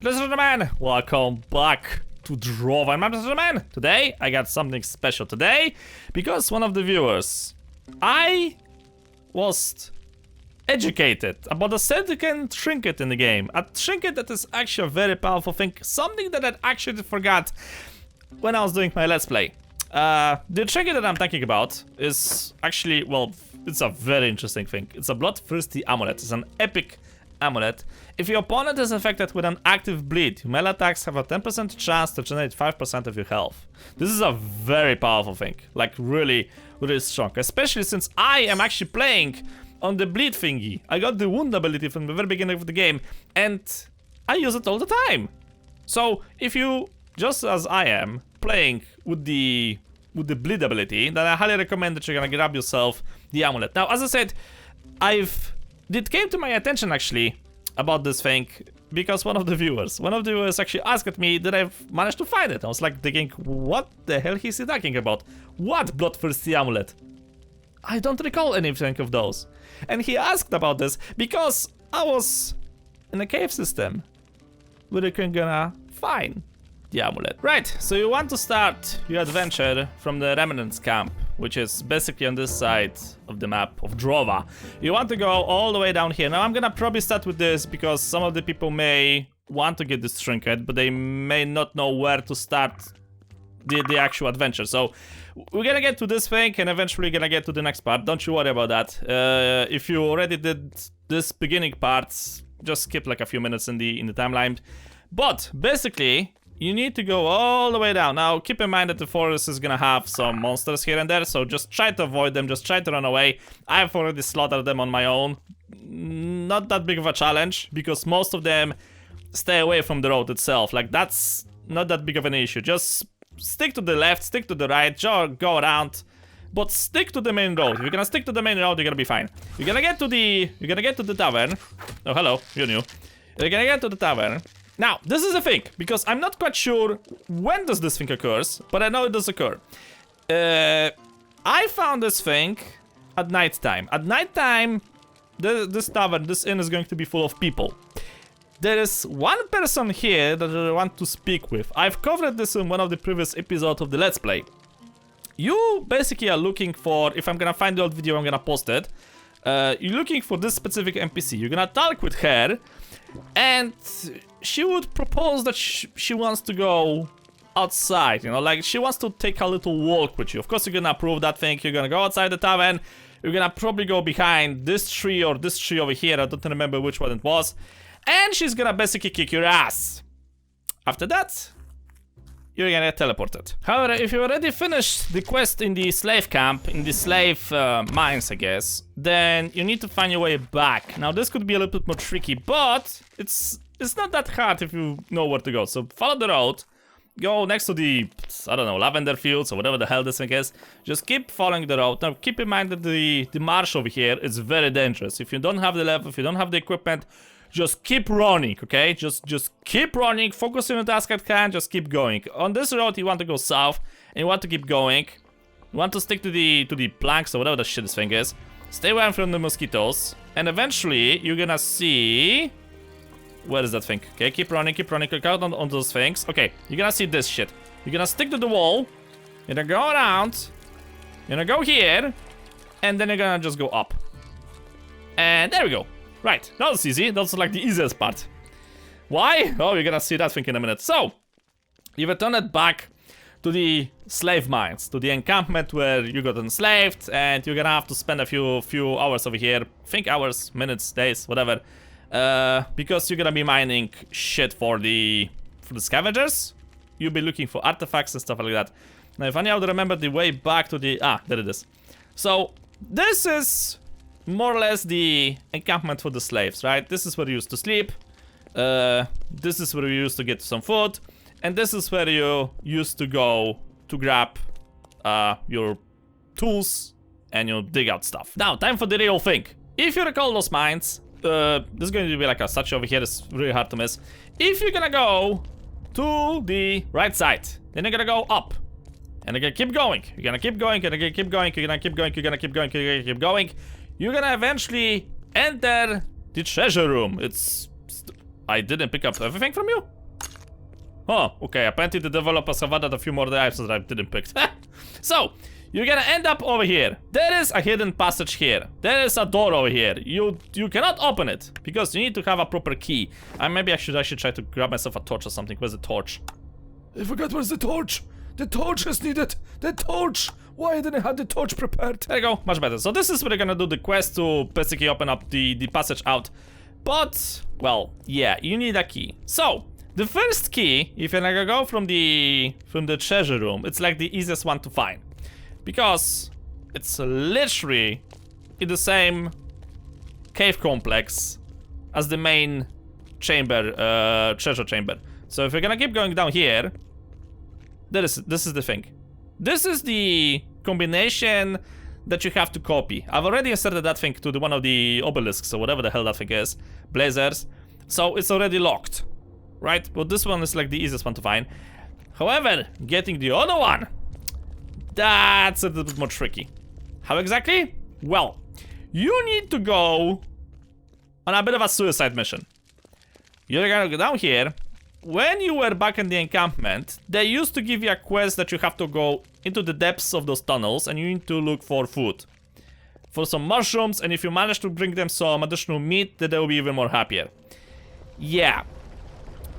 ladies and gentlemen, welcome back to Drova. And ladies and gentlemen, today I got something special today because one of the viewers, I was educated about a Celtic trinket in the game. A trinket that is actually a very powerful thing, something that I actually forgot when I was doing my Let's Play. The trinket that I'm talking about is actually, well, it's a very interesting thing. It's a Bloodthirsty Amulet. It's an epic amulet. If your opponent is affected with an active bleed, your melee attacks have a 10% chance to generate 5% of your health. This is a very powerful thing, like really, really strong. Especially since I am actually playing on the bleed thingy. I got the wound ability from the very beginning of the game, and I use it all the time. So if you, just as I am, playing with the bleed ability, then I highly recommend that you're gonna grab yourself the amulet. Now, as I said, it came to my attention actually about this thing because one of the viewers actually asked me that I've managed to find it. I was like thinking, what the hell is he talking about? What Bloodthirsty Amulet? I don't recall anything of those. And he asked about this because I was in a cave system where you can gonna find the amulet. Right, so you want to start your adventure from the Remnants camp, which is basically on this side of the map of Drova. You want to go all the way down here. Now I'm gonna probably start with this because some of the people may want to get this trinket, but they may not know where to start the actual adventure. So we're gonna get to this thing and eventually gonna get to the next part. Don't you worry about that. If you already did this beginning part, just skip like a few minutes in the timeline. But basically, you need to go all the way down. Now, keep in mind that the forest is gonna have some monsters here and there, so just try to avoid them, just try to run away. I've already slaughtered them on my own. Not that big of a challenge, because most of them stay away from the road itself. Like, that's not that big of an issue. Just stick to the left, stick to the right, go around, but stick to the main road. If you're gonna stick to the main road, you're gonna be fine. You're gonna get to the tavern. Oh, hello, you knew. You're gonna get to the tavern. Now, this is a thing, because I'm not quite sure when does this thing occurs, but I know it does occur. I found this thing at night time. At night time, this tavern, this inn is going to be full of people. There is one person here that I want to speak with. I've covered this in one of the previous episodes of the Let's Play. You basically are looking for, if I'm gonna find the old video, I'm gonna post it. You're looking for this specific NPC. You're gonna talk with her, and she would propose that she wants to go outside, you know, like she wants to take a little walk with you. Of course, you're gonna approve that thing. You're gonna go outside the tavern. You're gonna probably go behind this tree or this tree over here. I don't remember which one it was. And she's gonna basically kick your ass. After that, you're gonna get teleported. However, if you already finished the quest in the slave camp, in the slave mines, I guess, then you need to find your way back. Now, this could be a little bit more tricky, but it's not that hard if you know where to go. So follow the road, go next to the, I don't know, lavender fields or whatever the hell this thing is. Just keep following the road. Now, keep in mind that the marsh over here is very dangerous. If you don't have the level, if you don't have the equipment, just keep running, okay? Just keep running, focus on the task at hand, just keep going. On this road, you want to go south, and you want to keep going. You want to stick to the planks or whatever the shit this thing is. Stay away from the mosquitoes, and eventually, you're gonna see... Where is that thing? Okay, keep running, click out on those things. Okay, you're gonna see this shit. You're gonna stick to the wall, you're gonna go around, you're gonna go here, and then you're gonna just go up. And there we go. Right, that was easy. That's like the easiest part. Why? Oh, you're gonna see that thing in a minute. So, you returned back to the slave mines, to the encampment where you got enslaved, and you're gonna have to spend a few hours over here. Think hours, minutes, days, whatever. Because you're gonna be mining shit for the scavengers. You'll be looking for artifacts and stuff like that. Now, if I need to remember the way back to the... Ah, there it is. So, this is more or less the encampment for the slaves, right? This is where you used to sleep. This is where you used to get some food. And this is where you used to go to grab your tools and you dig out stuff. Now, time for the real thing. If you recall those mines, this is going to be like a statue over here. It's really hard to miss. If you're gonna go to the right side, then you're gonna go up. And you're gonna keep going. You're gonna keep going, you're gonna keep going, you're gonna keep going, you're gonna keep going, you're gonna keep going. You're gonna eventually enter the treasure room. It's I didn't pick up everything from you? Oh, okay, apparently the developers have added a few more items that I didn't pick. So, you're gonna end up over here. There is a hidden passage here. There is a door over here. You cannot open it because you need to have a proper key. And maybe I should try to grab myself a torch or something. Where's the torch? I forgot where's the torch. The torch is needed. The torch. Why didn't I have the torch prepared? There you go, much better. So this is where you're gonna do the quest to basically open up the passage out. But, well, yeah, you need a key. So, the first key, if you're gonna go from the treasure room, it's like the easiest one to find. Because it's literally in the same cave complex as the main chamber, treasure chamber. So if you're gonna keep going down here, this is the thing. This is the combination that you have to copy. I've already inserted that thing to one of the obelisks, or whatever the hell that thing is. Blazers. So it's already locked. Right? But this one is like the easiest one to find. However, getting the other one, that's a little bit more tricky. How exactly? Well, you need to go on a bit of a suicide mission. You're gonna go down here. When you were back in the encampment, they used to give you a quest that you have to go into the depths of those tunnels and you need to look for food. For some mushrooms, and if you manage to bring them some additional meat, then they will be even more happier. Yeah.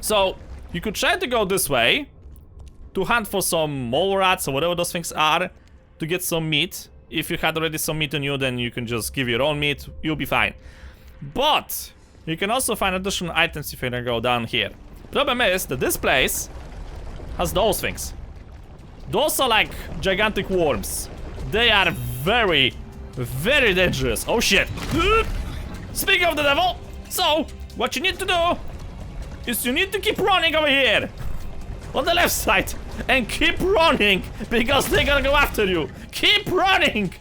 So, you could try to go this way to hunt for some mole rats or whatever those things are to get some meat. If you had already some meat on you, then you can just give your own meat, you'll be fine. But you can also find additional items if you're gonna go down here. Problem is that this place has those things. Those are like gigantic worms. They are very, very dangerous. Oh shit. Speaking of the devil, so what you need to do is you need to keep running over here on the left side and keep running because they're gonna go after you. Keep running.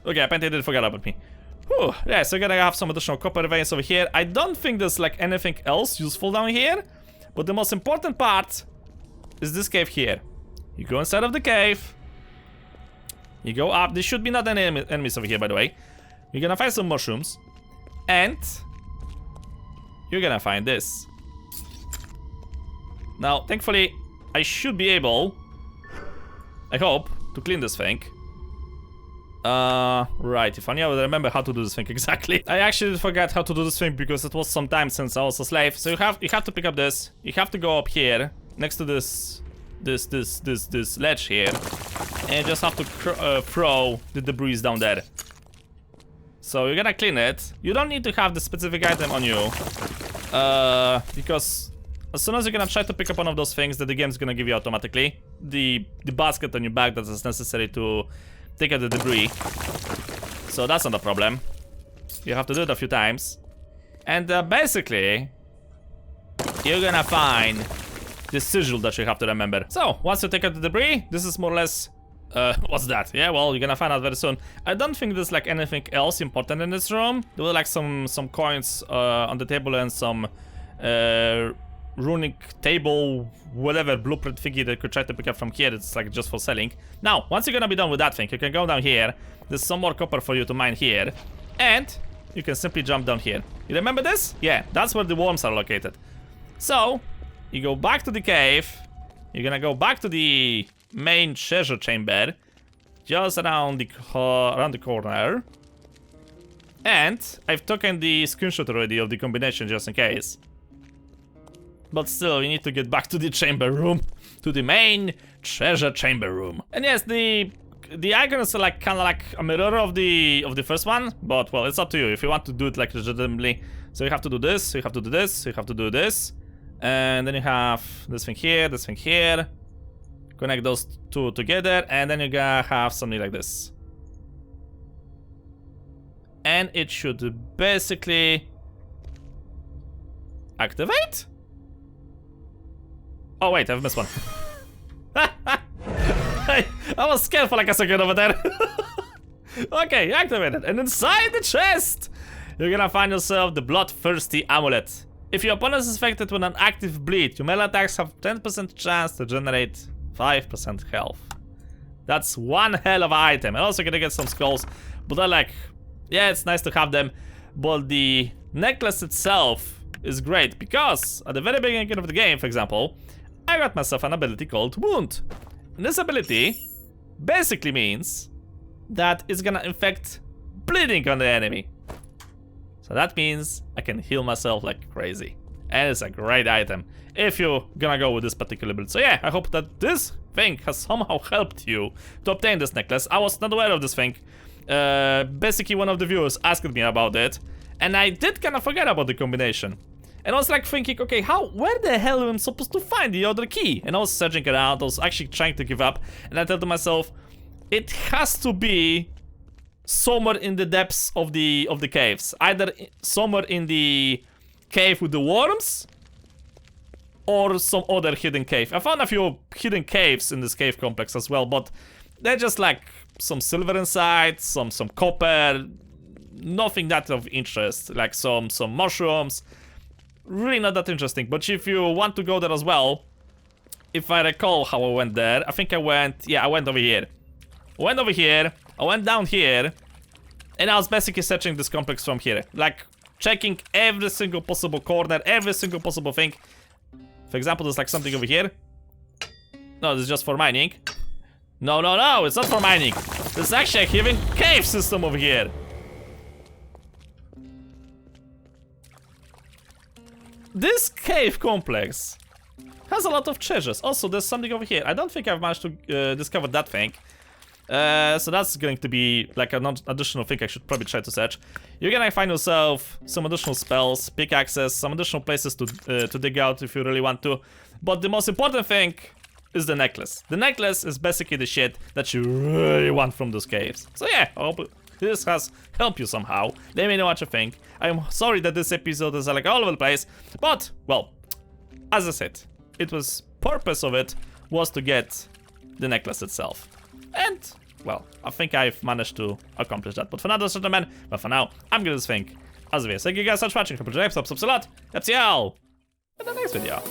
Okay, apparently they didn't forget about me. Whew, yeah, so you're gonna have some additional copper veins over here. I don't think there's like anything else useful down here, but the most important part is this cave here. You go inside of the cave, you go up. There should be not any enemies over here, by the way. You're gonna find some mushrooms, and you're gonna find this. Now, thankfully, I should be able, I hope, to clean this thing. Right, if only I would remember how to do this thing exactly. I actually forgot how to do this thing because it was some time since I was a slave. So you have to pick up this. You have to go up here next to this ledge here, and you just have to throw the debris down there. So you're gonna clean it. You don't need to have the specific item on you, because as soon as you're gonna try to pick up one of those things, that the game's gonna give you automatically the basket on your back that is necessary to take out the debris. So that's not a problem. You have to do it a few times. And basically, you're gonna find the sigil that you have to remember. So, once you take out the debris, this is more or less... what's that? Yeah, well, you're gonna find out very soon. I don't think there's like anything else important in this room. There were like some coins on the table and some runic table, whatever blueprint thingy that you could try to pick up from here. It's like just for selling. Now, once you're gonna be done with that thing, you can go down here. There's some more copper for you to mine here, and you can simply jump down here. You remember this? Yeah, that's where the worms are located. So, you go back to the cave. You're gonna go back to the main treasure chamber, just around the corner. And I've taken the screenshot already of the combination just in case. But still, you need to get back to the chamber room, to the main treasure chamber room. And yes, the icons are like kind of like a mirror of the first one, but well, it's up to you if you want to do it like legitimately. So you have to do this, you have to do this, you have to do this, and then you have this thing here. Connect those two together, and then you're gonna have something like this. And it should basically activate? Oh wait, I've missed one. I was scared for like a second over there. Okay, activated. And inside the chest, you're gonna find yourself the Bloodthirsty Amulet. If your opponent is affected with an active bleed, your melee attacks have 10% chance to generate 5% health. That's one hell of an item. And also gonna get some skulls, but they're like, yeah, it's nice to have them. but the necklace itself is great because at the very beginning of the game, for example, I got myself an ability called Wound. And this ability basically means that it's gonna inflict bleeding on the enemy. So that means I can heal myself like crazy. And it's a great item if you're gonna go with this particular build. So yeah, I hope that this thing has somehow helped you to obtain this necklace. I was not aware of this thing. Basically one of the viewers asked me about it, and I did kind of forget about the combination. And I was like thinking, okay, where the hell am I supposed to find the other key? And I was searching around, I was actually trying to give up, and I thought to myself, it has to be somewhere in the depths of the caves. Either somewhere in the cave with the worms, or some other hidden cave. I found a few hidden caves in this cave complex as well, but they're just like some silver inside, some copper, nothing that of interest, like some mushrooms. Really not that interesting, but if you want to go there as well, if I recall how I went there, I think I went over here. I went over here, I went down here, and I was basically searching this complex from here. Like, checking every single possible corner, every single possible thing. For example, there's like something over here. No, this is just for mining. No, it's not for mining. There's actually a hidden cave system over here. This cave complex has a lot of treasures. Also, there's something over here. I don't think I've managed to discover that thing. So that's going to be like an additional thing I should probably try to search. You're gonna find yourself some additional spells, pickaxes, some additional places to dig out if you really want to. But the most important thing is the necklace. The necklace is basically the shit that you really want from those caves. So yeah, I hope this has helped you somehow. Let me know what you think. I'm sorry that this episode is like all over the place, but well, as I said, purpose of it was to get the necklace itself. And, well, I think I've managed to accomplish that. But for now, gentlemen, but for now, I'm gonna just think as always. Thank you guys so much for watching. Hope you enjoyed. Subs a lot. See y'all in the next video.